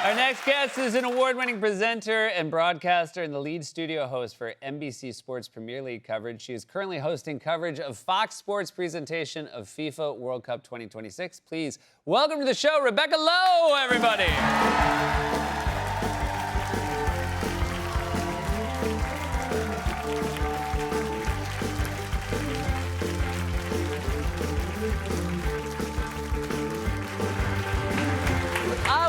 Our next guest is an award-winning presenter and broadcaster and the lead studio host for NBC Sports Premier League coverage. She is currently hosting coverage of Fox Sports' presentation of FIFA World Cup 2026. Please welcome to the show, Rebecca Lowe, everybody.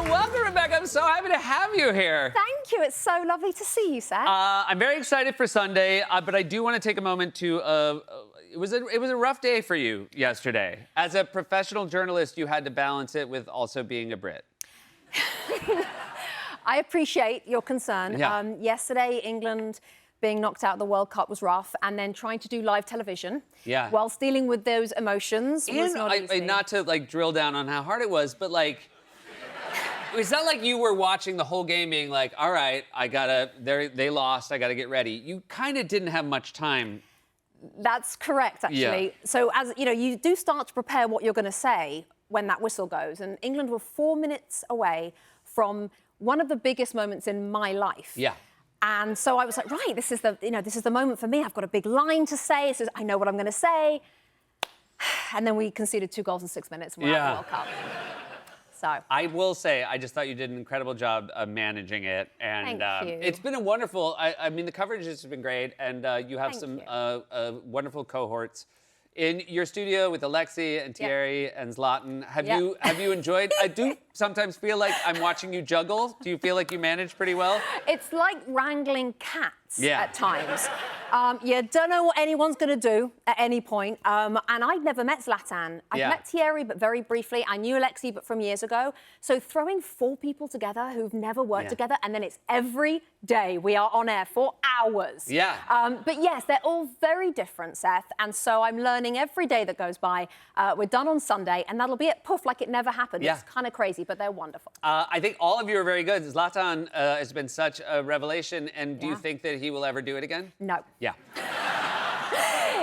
Welcome, Rebecca. I'm so happy to have you here. Thank you. It's so lovely to see you, Seth. I'm very excited for Sunday, but I do want to take a moment to. It was a rough day for you yesterday. As a professional journalist, you had to balance it with also being a Brit. I appreciate your concern. Yeah. Yesterday, England being knocked out of the World Cup was rough, and then trying to do live television whilst dealing with those emotions was not easy. Not to drill down on how hard it was, but it's not like you were watching the whole game being like, all right, they lost, I gotta get ready. You kind of didn't have much time. That's correct, actually. Yeah. So as you know, you do start to prepare what you're going to say when that whistle goes. And England were 4 minutes away from one of the biggest moments in my life. Yeah. And so I was like, right, this is the moment for me. I've got a big line to say. I know what I'm going to say. And then we conceded 2 goals in 6 minutes and we're out of the World Cup. So. I will say, I just thought you did an incredible job of managing it. And Thank you. It's been a wonderful, I mean, the coverage has been great. And you have some wonderful cohorts in your studio with Alexi and Thierry and Zlatan. Have you enjoyed? I do sometimes feel like I'm watching you juggle. Do you feel like you manage pretty well? It's like wrangling cats at times. You don't know what anyone's going to do at any point. And I'd never met Zlatan. I've met Thierry, but very briefly. I knew Alexi, but from years ago. So throwing 4 people together who've never worked together, and then it's every day we are on air for hours. Yeah. But yes, they're all very different, Seth. And so I'm learning every day that goes by. We're done on Sunday, and that'll be it, poof, like it never happened. Yeah. It's kind of crazy, but they're wonderful. I think all of you are very good. Zlatan has been such a revelation. And do you think that he will ever do it again? No. Yeah.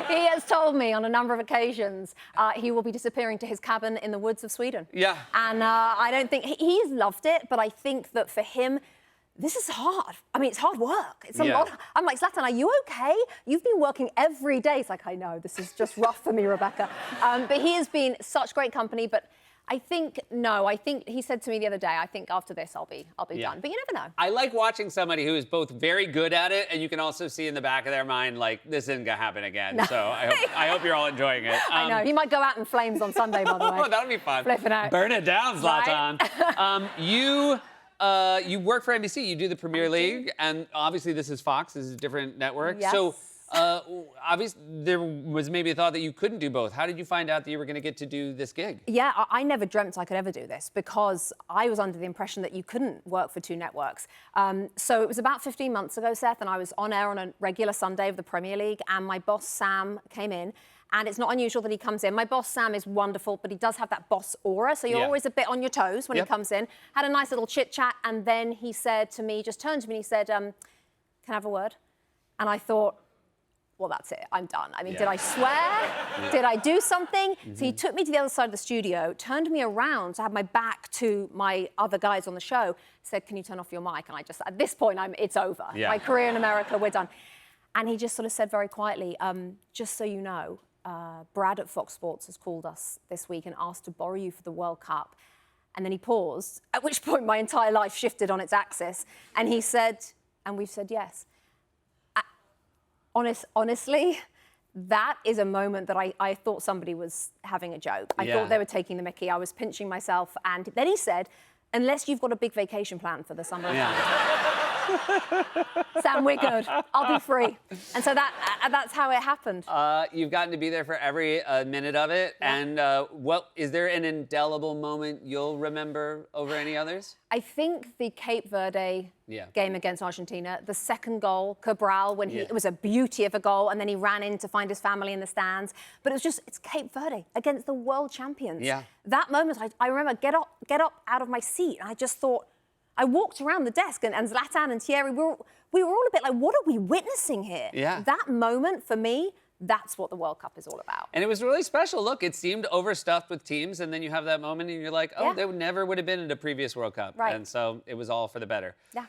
He has told me on a number of occasions he will be disappearing to his cabin in the woods of Sweden. Yeah. And I don't think... He's loved it, but I think that for him, this is hard. I mean, it's hard work. It's a lot. I'm like, Zlatan, are you okay? You've been working every day. It's like, I know, this is just rough for me, Rebecca. But he has been such great company, but... I think he said to me the other day, I think after this I'll be done. But you never know. I like watching somebody who is both very good at it, and you can also see in the back of their mind, like, this isn't gonna happen again. No. So I hope you're all enjoying it. I know. He might go out in flames on Sunday, by the way. Oh, that'll be fun. Flipping out. Burn it down, Zlatan. Right? You work for NBC. You do the Premier League, and obviously this is Fox. This is a different network. Yes. So obviously there was maybe a thought that you couldn't do both. How did you find out that you were going to get to do this gig? Yeah, I never dreamt I could ever do this because I was under the impression that you couldn't work for 2 networks. So it was about 15 months ago, Seth, and I was on air on a regular Sunday of the Premier League, and my boss, Sam, came in. And it's not unusual that he comes in. My boss, Sam, is wonderful, but he does have that boss aura, so you're always a bit on your toes when he comes in. Had a nice little chit-chat, and then he said to me, just turned to me and he said, can I have a word? And I thought, well, that's it. I'm done. I mean, did I swear? Did I do something? So he took me to the other side of the studio, turned me around to have my back to my other guys on the show, said, can you turn off your mic? And I just, at this point, it's over. My career in America, we're done. And he just sort of said very quietly, just so you know, Brad at Fox Sports has called us this week and asked to borrow you for the World Cup. And then he paused, at which point my entire life shifted on its axis. And he said, and we've said yes. Honestly, that is a moment that I thought somebody was having a joke. I thought they were taking the mickey. I was pinching myself. And then he said, unless you've got a big vacation plan for the summer. Sam, we're good. I'll be free. And so that's how it happened. You've gotten to be there for every minute of it. And is there an indelible moment you'll remember over any others? I think the Cape Verde game against Argentina, the second goal, Cabral, when it was a beauty of a goal, and then he ran in to find his family in the stands. But it's Cape Verde against the world champions. Yeah. That moment, I remember get up out of my seat. And I just thought, I walked around the desk, and Zlatan and Thierry, we were all a bit like, what are we witnessing here? Yeah. That moment, for me, That's what the World Cup is all about. And it was really special. Look, it seemed overstuffed with teams, and then you have that moment, and you're like, oh, Yeah. they never would have been in a previous World Cup. Right. And so it was all for the better. Yeah.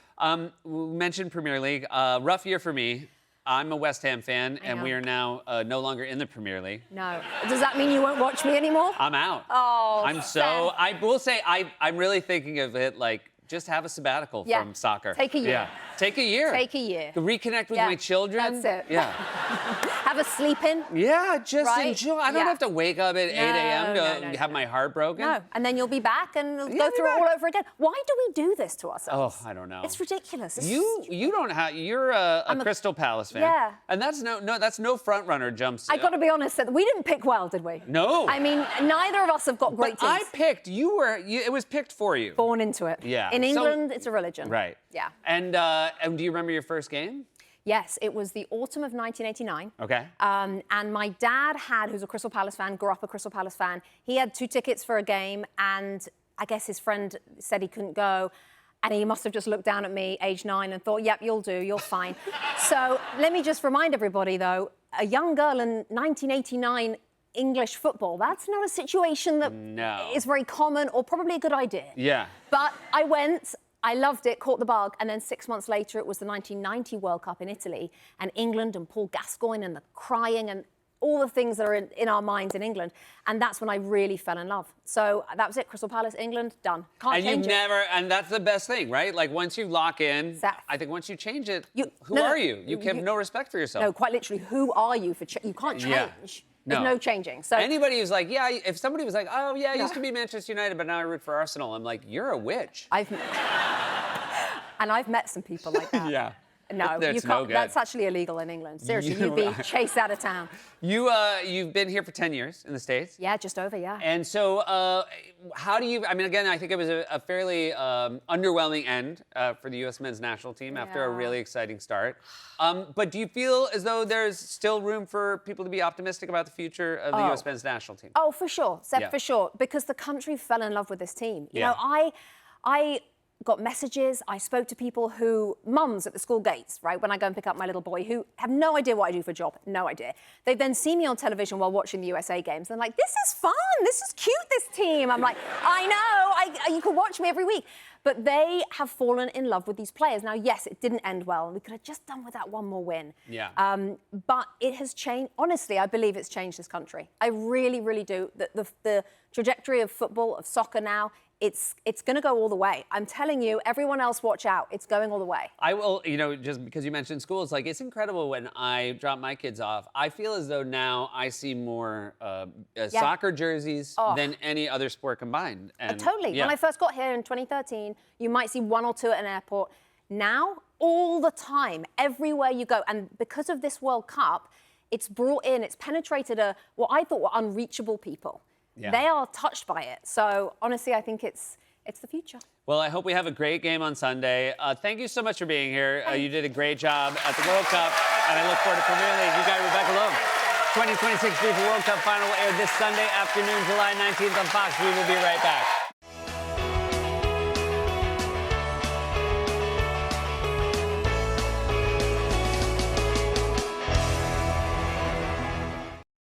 We mentioned Premier League. Rough year for me. I'm a West Ham fan, and know. we are now no longer in the Premier League. No. Does that mean you won't watch me anymore? I'm out. Oh, I'm so. Seth. I will say I'm really thinking of it like just have a sabbatical Yeah. from soccer. Take a year. Yeah. Take a year. Take a year. To reconnect with Yeah, my children. that's it. Yeah. Have a sleep in. Yeah, just Right? enjoy. I don't Yeah. have to wake up at 8 a.m. to no, have my heart broken. No, and then you'll be back and Yeah, go be through it back. all over again. Why do we do this to ourselves? Oh, I don't know. It's ridiculous. It's You don't have. You're a Crystal Palace fan. Yeah. And that's no front runner jumps. I got to be honest, we didn't pick well, did we? No. I mean, neither of us have got great But I teams. picked. It was picked for you. Born into it. Yeah. In So- England, it's a religion. Right. Yeah. And do you remember your first game? Yes, it was the autumn of 1989. Okay. And my dad who's a Crystal Palace fan, grew up a Crystal Palace fan. He had 2 tickets for a game, and I guess his friend said he couldn't go. And he must have just looked down at me, age 9, and thought, yep, you'll do, you're fine. So let me just remind everybody, though, a young girl in 1989 English football, that's not a situation that is very common or probably a good idea. Yeah. But I went, I loved it, caught the bug, and then 6 months later it was the 1990 World Cup in Italy, and England and Paul Gascoigne and the crying and all the things that are in our minds in England. And that's when I really fell in love. So that was it, Crystal Palace, England, done. Can't And change you it. never, and that's the best thing, right? Like once you lock in, Seth. I think once you change it, who no, are you? You have no respect for yourself. No, quite literally, who are you for you can't change. Yeah. There's No. no changing. So Anybody who's like, yeah, if somebody was like, oh yeah, I used to be Manchester United, but now I root for Arsenal, I'm like, you're a witch. I've met some people like that. Yeah. No, That's you can't. no good. That's actually illegal in England. Seriously, you'd be chased out of town. You've been here for 10 years in the States. Yeah, just over. Yeah. And so, how do you? I mean, again, I think it was a fairly underwhelming end for the U.S. men's national team after a Yeah. really exciting start. But do you feel as though there's still room for people to be optimistic about the future of the U.S. men's national team? Oh, for sure, Seb, Yeah. for sure. Because the country fell in love with this team. You Yeah. know, I got messages. I spoke to people mums at the school gates, right, when I go and pick up my little boy, who have no idea what I do for a job, no idea. They then see me on television while watching the USA games. They're like, this is fun. This is cute, this team. I'm like, I know. You can watch me every week. But they have fallen in love with these players. Now, yes, it didn't end well, and we could have just done with that one more win. Yeah. But it has changed. Honestly, I believe it's changed this country. I really, really do. The trajectory of football, of soccer now, it's going to go all the way. I'm telling you, everyone else watch out. It's going all the way. I will, just because you mentioned schools, like it's incredible when I drop my kids off. I feel as though now I see more soccer jerseys than any other sport combined. And, Totally. Yeah. When I first got here in 2013, you might see 1 or 2 at an airport. Now, all the time, everywhere you go. And because of this World Cup, it's brought in, it's penetrated what I thought were unreachable people. Yeah. They are touched by it. So honestly, I think it's the future. Well, I hope we have a great game on Sunday. Thank you so much for being here. You did a great job at the World Cup, and I look forward to Premier League. You got Rebecca Lowe. 2026 FIFA World Cup final will air this Sunday afternoon, July 19th on Fox. We will be right back.